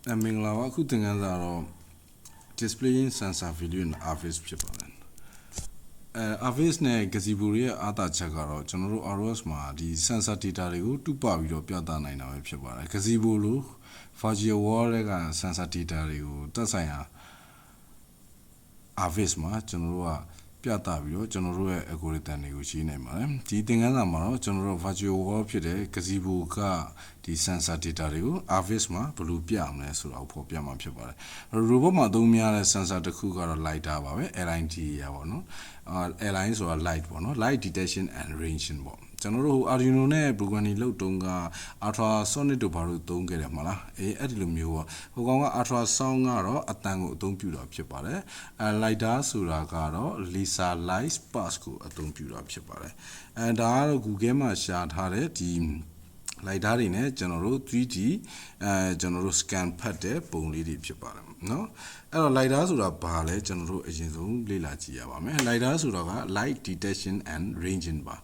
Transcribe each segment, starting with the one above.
မင်္ဂလာပါအခုသင်ခန်းစာတော့ displaying sensor value in ROS ဖြစ်ပါတယ်ROS နဲ့ gazebo ရဲ့အားသာချက်ကတော့ကျွန်တော်တို့ ROS မှာဒီ sensor data တွေကိုတူပပြီးတော့ပြသနိုင်တာပဲဖြစ်ပါတယ် gazebo လို့ virtual wall တွေက sensor data တွေကိုသက်ဆိုင်ရာ ROS မှာကျွန်တော်တို့ကပြသပြီးတော့ကျွန်တော်တို့ရဲ့ algorithm တွေကိုရှင်းနိုင်ပါတယ်ဒီသင်ခန်းစာမှာတော့ကျွန်တော်တို့ virtual wall ဖြစ်တဲ့ gazebo ကဒီ sensor data တွေကို ROS မှာဘယ်လိုပြမလဲဆိုတာကိုဖော်ပြမှာဖြစ်ပါတယ် robot မှာသုံးများတဲ့ sensor တစ်ခုကတော့ lidar ပါပဲ LID ရပါတော့LID ဆိုတာ light ပေါ့နော် light detection and ranging ပေါ့ကျွန်တော်တို့ Arduino နဲ့ programming လုပ်တုန်းက ultrasonic တို့ဘာလို့သုံးခဲ့တယ်မလားအဲ့ဒီလိုမျိုးပေါ့ဟိုကောင်က ultrasound ကတော့အတန်ကိုအသုံးပြုတာဖြစ်ပါတယ်lidar ဆိုတာကတော့ laser light pulse ကိုအသုံးပြုတာဖြစ်ပါတယ်ဒါကတော့ Google မှာရှာထားတဲ့ဒီlidar တွေနဲ့ကျွန်တော်တို့ 3D ကျွန်တော်တို့ scan ဖတ်တဲ့ပုံလေးတွေဖြစ်ပါတယ်เนาะအဲ့တော့ lidar ဆိုတာဘာလဲကျွန်တော်တို့အရင်ဆုံးလေ့လာကြည့်ရပါမယ် lidar ဆိုတာက light detection and ranging ပါ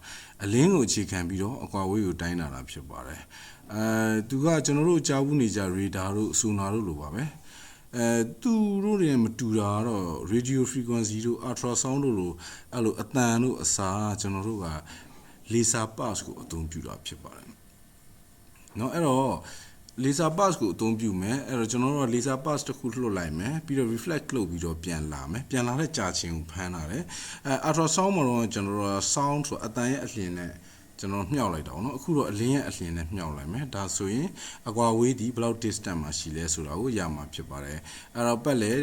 အလင်းကိုအခြေခံပြီးတော့အကွာအဝေးကိုတိုင်းတာဖြစ်ပါတယ်သူကကျွန်တော်တို့ကြားဘူးနေကြ radar တို့ sonar တို့လိုပါပဲသူတို့တွေမတူတာတော့ radio frequency တို့ ultrasound တို့လိုအဲ့လိုအတန်တို့အစာကျွန်တော်တို့က laser pulse ကိုအသုံးပြုတာဖြစ်ပါတယ်เนาะအဲ့တော့ laser pulse ကိုအသုံးပြုမယ်အဲ့တော့ကျွန်တော်တို့ laser pulse တစ်ခုလွှတ်လိုက်မယ်ပြီးတော့ reflect လုပ်ပြီးတော့ပြန်လာမယ်ပြန်လာတဲ့ကြာချင်းကိုဖမ်းတာတယ်ultrasound မှာတော့ကျွန်တော်တို့ sound ဆိုအတန်ရဲ့အလျင်နဲ့ကျွန်တော်မြှောက်လိုက်တာပေါ့နော်အခုတော့အလင်းရဲ့အလျင်နဲ့မြှောက်လိုက်မယ်ဒါဆိုရင်အကွာဝေးဒီဘယ်လောက် distance မှာရှိလဲဆိုတာကိုရမှာဖြစ်ပါတယ်အဲ့တော့ပတ်လေ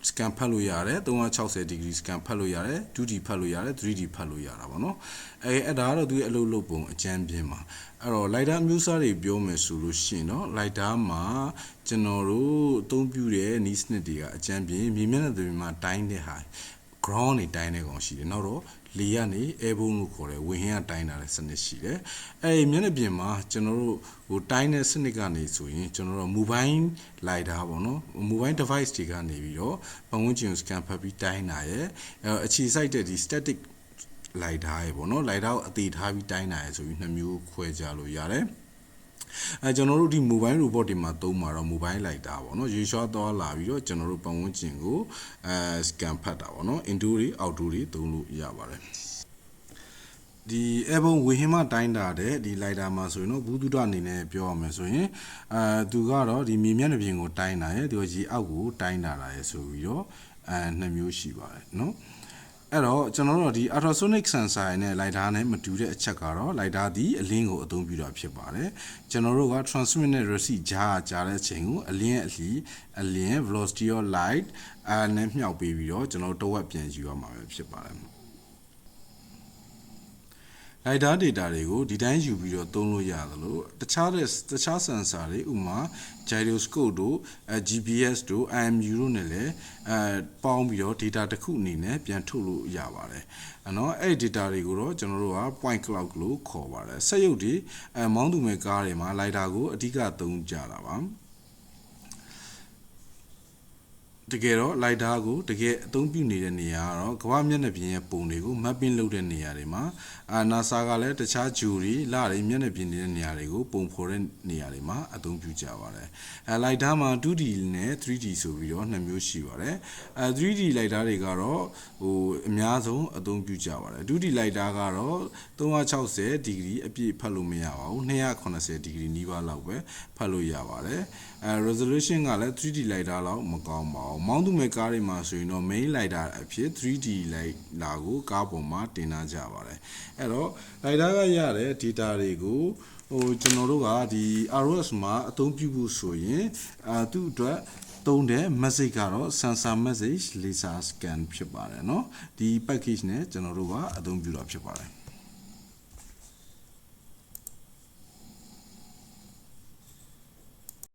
scan ဖတ်လို့ရတယ်360 degree scan ဖတ်လို့ရတယ် 2D ဖတ်လို့ရတယ် 3D ဖတ်လို့ရတာပေါ့နော်အဲ့ဒါကတော့သူရဲ့အလုပ်လုပ်ပုံအကျဉ်းပြင်းမှာအဲ့တော့ lidar မျိုးစားတွေပြောမယ်ဆိုလို့ရှိရင်เนาะ lidar မှာကျွန်တော်တို့အသုံးပြုတဲ့နည်းစနစ်တွေကအကျဉ်းပြင်းမြေမျက်နှာတွေမှာတိုင်းတဲ့ဟာ ground နေတိုင်းတဲ့ကောင်ရှိတယ်နောက်တော့လေကနေ airborne လို့ခေါ်တယ်ဝေဟင်ကတိုင်းတာတဲ့စနစ်ရှိတယ်အဲ့မျက်နှာပြင်မှာကျွန်တော်တို့ဟိုတိုင်းတဲ့စနစ်ကနေဆိုရင်ကျွန်တော်တို့ mobile lidar ပေါ့နော် mobile device တွေကနေပြီးတော့ပတ်ဝန်းကျင်ကို scan ဖတ်ပြီးတိုင်းတာရဲ့အခြေစိုက်တဲ့ဒီ static lidar ရေပေါ့နော် lidar ကိုအသေးထားပြီးတိုင်းတာရေဆိုပြီးနှစ်မျိုးခွဲခြားလို့ရတယ်ကျွန်တော်တို့ဒီ mobile robot တွေမှာသုံးမှာတော့ mobile lidar ပေါ့နော်ရေရွှာသွားလာပြီးတော့ကျွန်တော်တို့ပတ်ဝန်းကျင်ကိုscan ဖတ်တာပေါ့နော် indoor တွေ outdoor တွေသုံးလို့ရပါတယ်ဒီ airborne ဝေဟင်မှာတိုင်းတာတဲ့ဒီ lidar မှာဆိုရင်တော့ဘူးတုဒအနေနဲ့ပြောရမယ်ဆိုရင်သူကတော့ဒီမြေမျက်နှာပြင်ကိုတိုင်းတာရယ်သူကရေအောက်ကိုတိုင်းတာရယ်ဆိုပြီးတော့နှစ်မျိုးရှိပါတယ်เนาะအဲ့တော့ကျွန်တော်တို့ဒီ ultrasonic sensor နဲ့ lidar နဲ့မတူတဲ့အချက်ကတော့ lidar ဒီအလင်းကိုအသုံးပြုတာဖြစ်ပါတယ်ကျွန်တော်တို့က transmit နဲ့ receive ကြားတဲ့အချိန်ကိုအလင်းအလင်း velocity of light နဲ့မြှောက်ပေးပြီးတော့ကျွန်တော်တို့တဝက်ပြန်ယူရမှာပဲဖြစ်ပါတယ်lidar data တွေကိုဒီတိုင်းယူပြီးတော့သုံးလို့ရတယ်လို့တခြား sensor တွေဥပမာ gyroscope တို့GPS တို့ IMU တို့နဲ့လည်းပေါင်းပြီးတော့ data တစ်ခုအနေနဲ့ပြန်ထုတ်လို့ရပါတယ်เนาะအဲ့ data တွေကိုတော့ကျွန်တော်တို့က point cloud လို့ခေါ်ပါတယ်စက်ရုပ်တွေမောင်းသူမဲ့ကားတွေမှာ lidar ကိုအဓိကသုံးကြတာပါတကယ်တော့ lidar ကိုတကယ်အသုံးပြုနေတဲ့နေရာကတော့ကမ္ဘာမျက်နှာပြင်ရဲ့ပုံတွေကို mapping လုပ်တဲ့နေရာတွေမှာNASA ကလည်းတခြားဂျူတွေလတွေမျက်နှာပြင်နေတဲ့နေရာတွေကိုပုံဖော်တဲ့နေရာတွေမှာအသုံးပြုကြပါတယ်lidar မှာ 2D နဲ့ 3D ဆိုပြီးတော့နှစ်မျိုးရှိပါတယ်3D lidar တွေကတော့ဟိုအများဆုံးအသုံးပြုကြပါတယ် 2D lidar ကတော့360 degree အပြည့်ဖတ်လို့မရပါဘူး280 degree နီးပါးလောက်ပဲဖတ်လို့ရပါတယ်resolution ကလည်း 3D lidar လောက်မကောင်းပါဘူးမောင်းသူမဲ့ကားတွေမှာဆိုရင်တော့ main lidar အဖြစ် 3D lidar ကိုကားပေါ်မှာတင်ထားကြပါတယ်အဲ့တော့ lidar ကရတဲ့ data တွေကိုဟိုကျွန်တော်တို့ကဒီ ROS မှာအသုံးပြုဖို့ဆိုရင်သူ့အတွက်သုံးတဲ့ message ကတော့ sensor message laser scan ဖြစ်ပါတယ်เนาะဒီ package နဲ့ကျွန်တော်တို့ကအသုံးပြုတာဖြစ်ပါတယ်